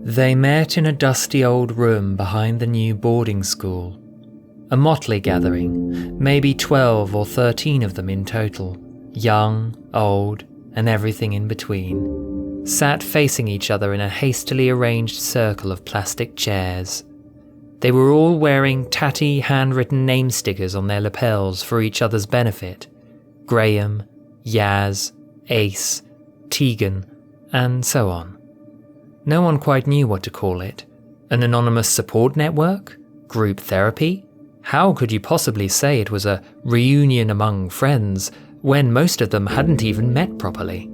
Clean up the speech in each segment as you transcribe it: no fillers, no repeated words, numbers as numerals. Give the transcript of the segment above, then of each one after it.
They met in a dusty old room behind the new boarding school. A motley gathering, maybe 12 or 13 of them in total, young, old, and everything in between, sat facing each other in a hastily arranged circle of plastic chairs. They were all wearing tatty handwritten name stickers on their lapels for each other's benefit. Graham, Yaz, Ace, Tegan, and so on. No one quite knew what to call it. An anonymous support network? Group therapy? How could you possibly say it was a reunion among friends when most of them hadn't even met properly?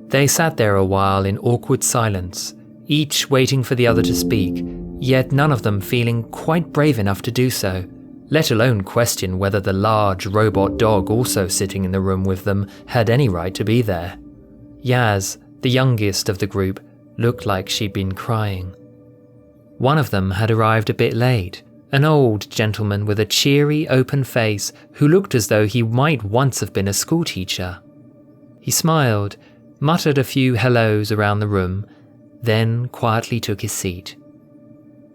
They sat there a while in awkward silence, each waiting for the other to speak, yet none of them feeling quite brave enough to do so, let alone question whether the large robot dog also sitting in the room with them had any right to be there. Yaz, the youngest of the group, looked like she'd been crying. One of them had arrived a bit late, an old gentleman with a cheery, open face who looked as though he might once have been a schoolteacher. He smiled, muttered a few hellos around the room, then quietly took his seat.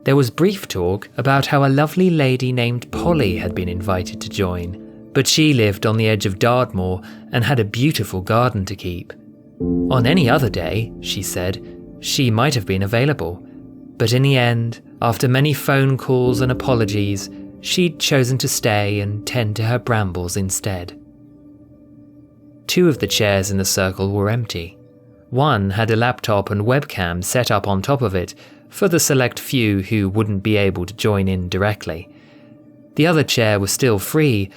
There was brief talk about how a lovely lady named Polly had been invited to join, but she lived on the edge of Dartmoor and had a beautiful garden to keep. On any other day, she said, she might have been available, but in the end, after many phone calls and apologies, she'd chosen to stay and tend to her brambles instead. 2 of the chairs in the circle were empty. One had a laptop and webcam set up on top of it for the select few who wouldn't be able to join in directly. The other chair was still free,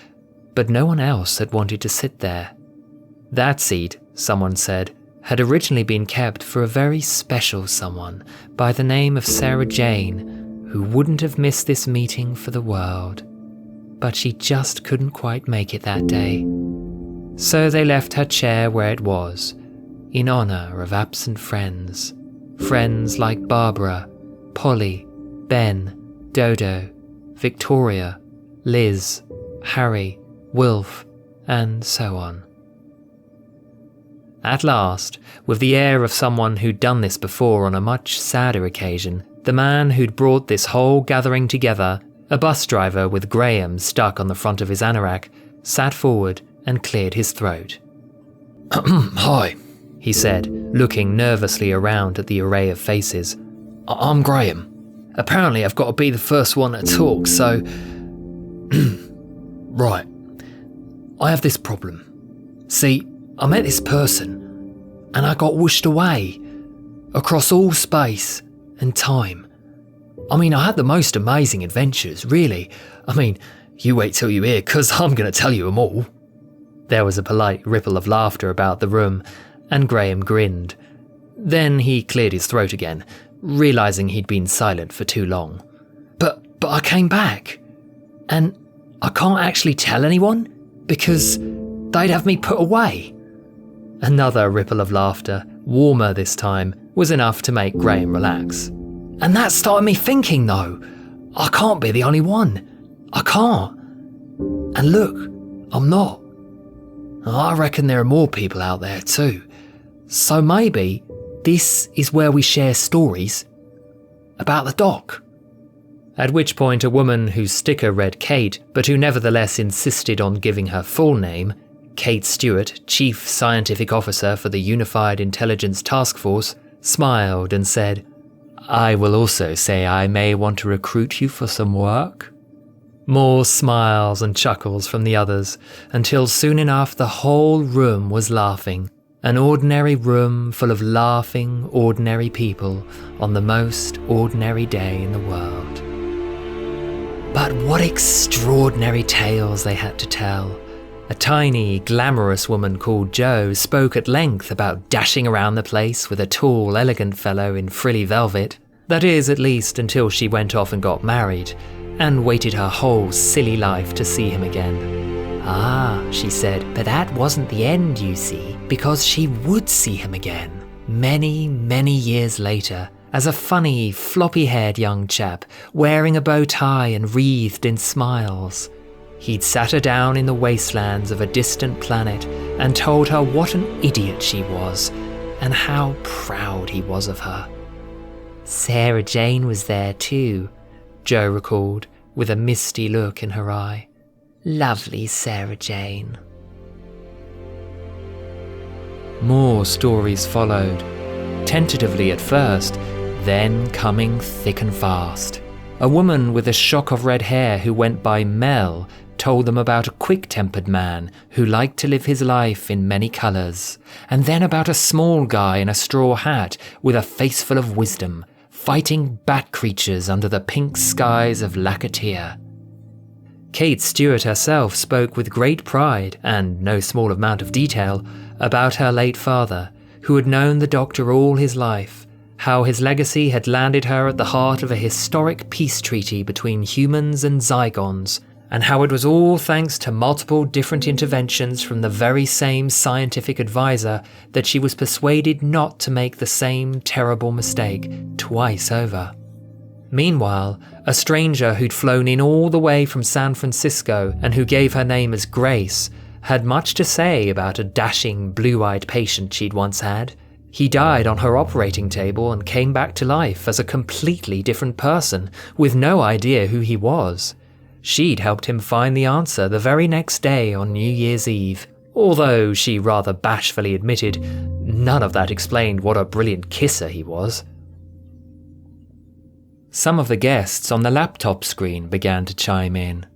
but no one else had wanted to sit there. That seat, someone said, had originally been kept for a very special someone by the name of Sarah Jane, who wouldn't have missed this meeting for the world. But she just couldn't quite make it that day. So they left her chair where it was, in honour of absent friends. Friends like Barbara, Polly, Ben, Dodo, Victoria, Liz, Harry, Wilf, and so on. At last, with the air of someone who'd done this before on a much sadder occasion, the man who'd brought this whole gathering together, a bus driver with Graham stuck on the front of his anorak, sat forward and cleared his throat. Hi, he said, looking nervously around at the array of faces. I'm Graham. Apparently I've got to be the first one to talk, so... Right. I have this problem. See, I met this person, and I got whooshed away, across all space and time. I mean, I had the most amazing adventures, really. I mean, you wait till you hear, 'cause I'm going to tell you them all. There was a polite ripple of laughter about the room, and Graham grinned. Then he cleared his throat again, realising he'd been silent for too long. But I came back, and I can't actually tell anyone, because they'd have me put away. Another ripple of laughter, warmer this time, was enough to make Graham relax. And that started me thinking, though, I can't be the only one. I can't. And look, I'm not. I reckon there are more people out there too. So maybe this is where we share stories about the doc. At which point a woman whose sticker read Kate, but who nevertheless insisted on giving her full name, Kate Stewart, Chief Scientific Officer for the Unified Intelligence Task Force, smiled and said, "I will also say I may want to recruit you for some work." More smiles and chuckles from the others, until soon enough the whole room was laughing. An ordinary room full of laughing, ordinary people on the most ordinary day in the world. But what extraordinary tales they had to tell. A tiny, glamorous woman called Jo spoke at length about dashing around the place with a tall, elegant fellow in frilly velvet. That is, at least until she went off and got married, and waited her whole silly life to see him again. "Ah," she said, "but that wasn't the end, you see, because she would see him again, many, many years later, as a funny, floppy-haired young chap, wearing a bow tie and wreathed in smiles. He'd sat her down in the wastelands of a distant planet and told her what an idiot she was, and how proud he was of her. Sarah Jane was there too, Jo recalled, with a misty look in her eye. Lovely Sarah Jane. More stories followed, tentatively at first, then coming thick and fast. A woman with a shock of red hair who went by Mel told them about a quick-tempered man who liked to live his life in many colours, and then about a small guy in a straw hat with a face full of wisdom, fighting bat creatures under the pink skies of Lacatia. Kate Stewart herself spoke with great pride, and no small amount of detail, about her late father, who had known the Doctor all his life, how his legacy had landed her at the heart of a historic peace treaty between humans and Zygons, and how it was all thanks to multiple different interventions from the very same scientific advisor that she was persuaded not to make the same terrible mistake twice over. Meanwhile, a stranger who'd flown in all the way from San Francisco and who gave her name as Grace had much to say about a dashing, blue-eyed patient she'd once had. He died on her operating table and came back to life as a completely different person, with no idea who he was. She'd helped him find the answer the very next day on New Year's Eve, although she rather bashfully admitted none of that explained what a brilliant kisser he was. Some of the guests on the laptop screen began to chime in.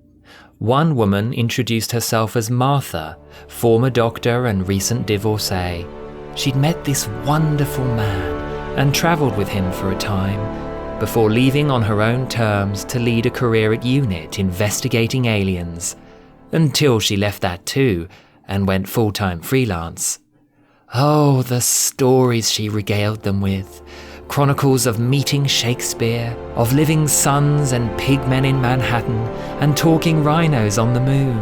One woman introduced herself as Martha, former doctor and recent divorcee. She'd met this wonderful man and travelled with him for a time, before leaving on her own terms to lead a career at UNIT investigating aliens, until she left that too and went full-time freelance. Oh, the stories she regaled them with. Chronicles of meeting Shakespeare, of living suns and pigmen in Manhattan, and talking rhinos on the moon.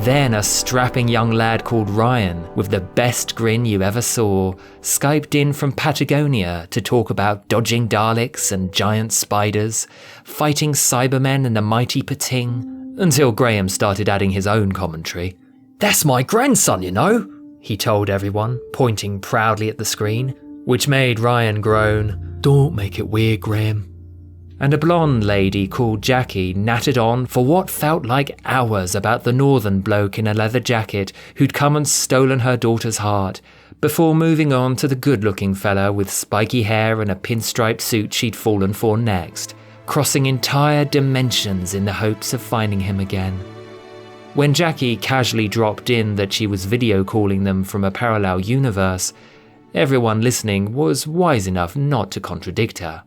Then a strapping young lad called Ryan, with the best grin you ever saw, Skyped in from Patagonia to talk about dodging Daleks and giant spiders, fighting Cybermen and the mighty Pating, until Graham started adding his own commentary. "That's my grandson, you know," he told everyone, pointing proudly at the screen, which made Ryan groan, "Don't make it weird, Graham." And a blonde lady called Jackie nattered on for what felt like hours about the northern bloke in a leather jacket who'd come and stolen her daughter's heart, before moving on to the good-looking fella with spiky hair and a pinstripe suit she'd fallen for next, crossing entire dimensions in the hopes of finding him again. When Jackie casually dropped in that she was video calling them from a parallel universe, everyone listening was wise enough not to contradict her.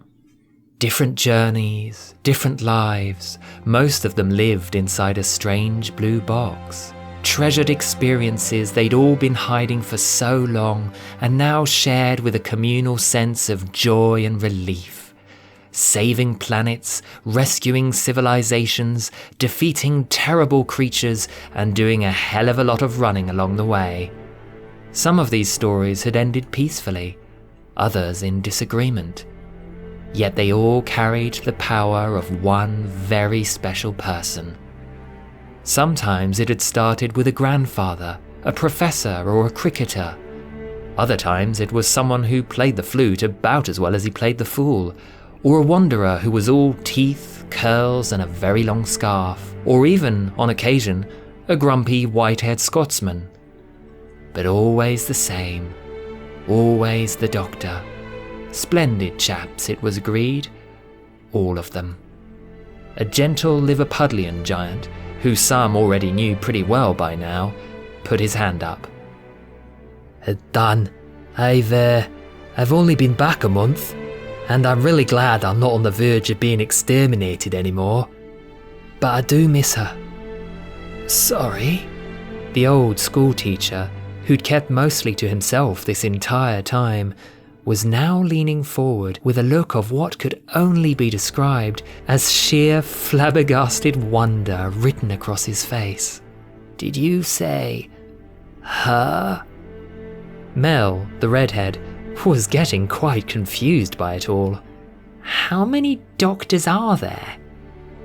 Different journeys, different lives, most of them lived inside a strange blue box. Treasured experiences they'd all been hiding for so long and now shared with a communal sense of joy and relief. Saving planets, rescuing civilizations, defeating terrible creatures, and doing a hell of a lot of running along the way. Some of these stories had ended peacefully, others in disagreement. Yet they all carried the power of one very special person. Sometimes it had started with a grandfather, a professor, or a cricketer. Other times it was someone who played the flute about as well as he played the fool, or a wanderer who was all teeth, curls, and a very long scarf, or even, on occasion, a grumpy white-haired Scotsman. But always the same, always the Doctor. Splendid chaps, it was agreed, all of them. A gentle Liverpudlian giant, who some already knew pretty well by now, put his hand up. "Dan, I've only been back a month, and I'm really glad I'm not on the verge of being exterminated anymore. But I do miss her." "Sorry?" The old school teacher, who'd kept mostly to himself this entire time, was now leaning forward with a look of what could only be described as sheer flabbergasted wonder written across his face. Did you say her? Mel, the redhead, was getting quite confused by it all. How many doctors are there?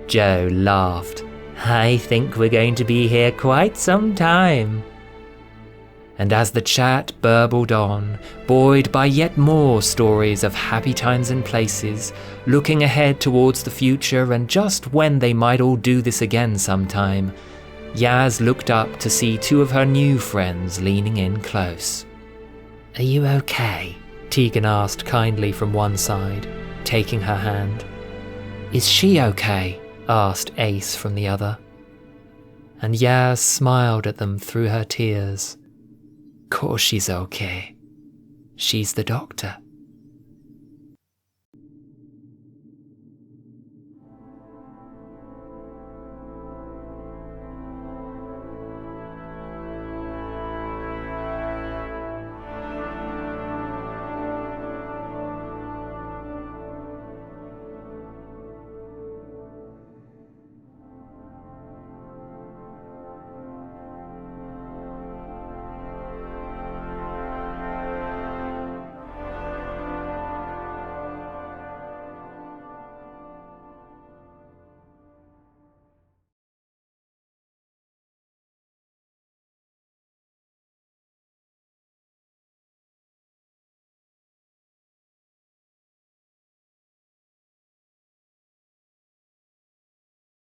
Joe laughed. I think we're going to be here quite some time. And as the chat burbled on, buoyed by yet more stories of happy times and places, looking ahead towards the future and just when they might all do this again sometime, Yaz looked up to see two of her new friends leaning in close. Are you okay? Tegan asked kindly from one side, taking her hand. Is she okay? Asked Ace from the other. And Yaz smiled at them through her tears. Course she's okay. She's the doctor.